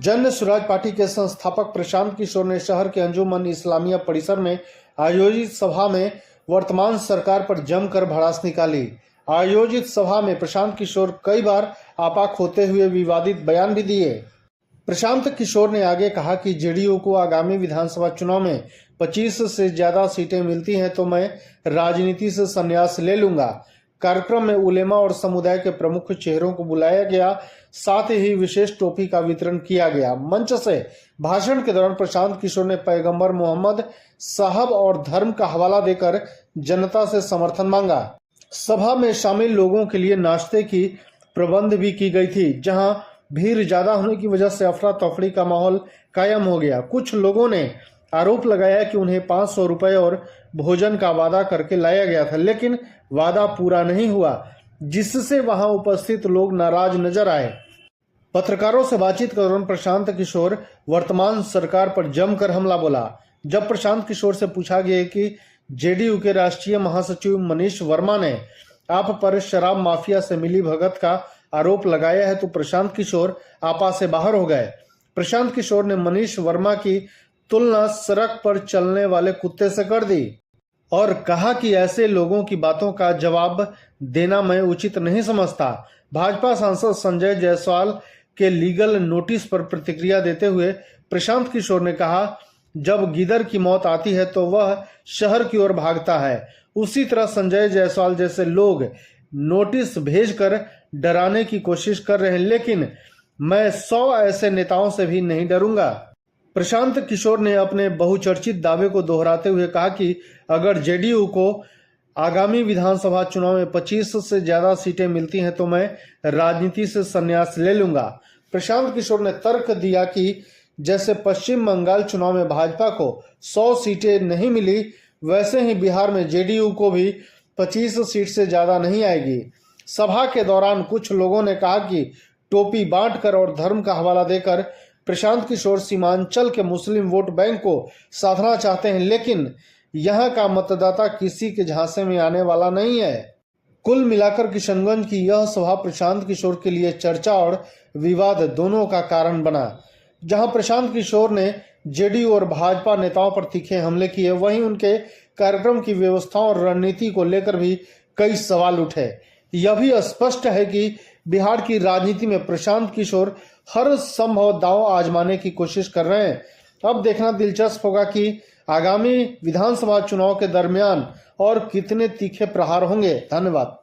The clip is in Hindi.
जन स्वराज पार्टी के संस्थापक प्रशांत किशोर ने शहर के अंजुमन इस्लामिया परिसर में आयोजित सभा में वर्तमान सरकार पर जमकर भड़ास निकाली। आयोजित सभा में प्रशांत किशोर कई बार आपा खोते हुए विवादित बयान भी दिए। प्रशांत किशोर ने आगे कहा कि जेडीयू को आगामी विधानसभा चुनाव में 25 से ज्यादा सीटें मिलती हैं तो मैं राजनीति से संन्यास ले लूंगा। कार्यक्रम में उलेमा और समुदाय के प्रमुख चेहरों को बुलाया गया, साथ ही विशेष टोपी का वितरण किया गया। मंच से भाषण के दौरान प्रशांत किशोर ने पैगंबर मोहम्मद साहब और धर्म का हवाला देकर जनता से समर्थन मांगा। सभा में शामिल लोगों के लिए नाश्ते की प्रबंध भी की गई थी, जहां भीड़ ज्यादा होने की वजह से अफरा तफरी का माहौल कायम हो गया। कुछ लोगों ने आरोप लगाया कि उन्हें 500 रुपए और भोजन का वादा करके लाया गया था, लेकिन वादा पूरा नहीं हुआ, जिससे वहां उपस्थित लोग नाराज नजर आए। पत्रकारों से बातचीत के दौरान प्रशांत किशोर वर्तमान सरकार पर जमकर हमला बोला। जब प्रशांत किशोर से पूछा गया कि जेडीयू के राष्ट्रीय महासचिव मनीष वर्मा ने आप पर शराब माफिया से मिली भगत का आरोप लगाया है, तो प्रशांत किशोर आपा से बाहर हो गए। प्रशांत किशोर ने मनीष वर्मा की तुलना सड़क पर चलने वाले कुत्ते से कर दी और कहा कि ऐसे लोगों की बातों का जवाब देना मैं उचित नहीं समझता। भाजपा सांसद संजय जायसवाल के लीगल नोटिस पर प्रतिक्रिया देते हुए प्रशांत किशोर ने कहा, जब गिदर की मौत आती है तो वह शहर की ओर भागता है, उसी तरह संजय जायसवाल जैसे लोग नोटिस भेजकर डराने की कोशिश कर रहे हैं, लेकिन मैं 100 ऐसे नेताओं से भी नहीं डरूंगा। प्रशांत किशोर ने अपने बहुचर्चित दावे को दोहराते हुए कहा कि अगर जेडीयू को आगामी विधानसभा चुनाव में 25 से ज्यादा सीटें मिलती हैं तो मैं राजनीति से संन्यास ले लूंगा। प्रशांत किशोर ने तर्क दिया कि जैसे पश्चिम बंगाल चुनाव में भाजपा को 100 सीटें नहीं मिली, वैसे ही बिहार में जेडीयू को भी 25 सीट से ज्यादा नहीं आएगी। सभा के दौरान कुछ लोगों ने कहा कि टोपी बांटकर और धर्म का हवाला देकर प्रशांत किशोर सीमांचल के मुस्लिम वोट बैंक को साधना चाहते हैं, लेकिन यहां का मतदाता किसी के झांसे में आने वाला नहीं है। कुल मिलाकर किशनगंज की यह सभा प्रशांत किशोर के लिए चर्चा और विवाद दोनों का कारण बना। जहां प्रशांत किशोर ने जेडीयू और भाजपा नेताओं पर तीखे हमले किए, वहीं उनके कार्यक्रम की व्यवस्थाओं और रणनीति को लेकर भी कई सवाल उठे। यह भी स्पष्ट है कि बिहार की राजनीति में प्रशांत किशोर हर संभव दांव आजमाने की कोशिश कर रहे हैं। अब देखना दिलचस्प होगा कि आगामी विधानसभा चुनाव के दरमियान और कितने तीखे प्रहार होंगे। धन्यवाद।